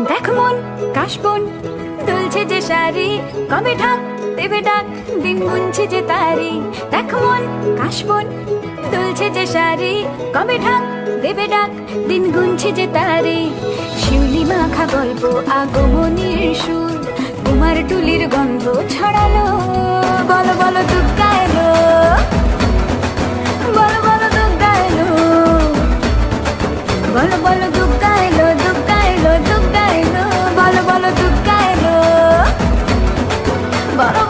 দেখ মন কাশবন দুলছে যে শাড়ি, কবে ঢাক দেবে ডাক, দিন গুনছে যে তারি। দেখ মন কাশবন দুলছে যে শাড়ি, কবে ঢাক দেবে ডাক, দিন গুনছে যে তারি। শিউলি মাখা গল্প আগমনীর সুর, কুমার টুলির গন্ধ ছড়ালো। বলো বলো দুর্গা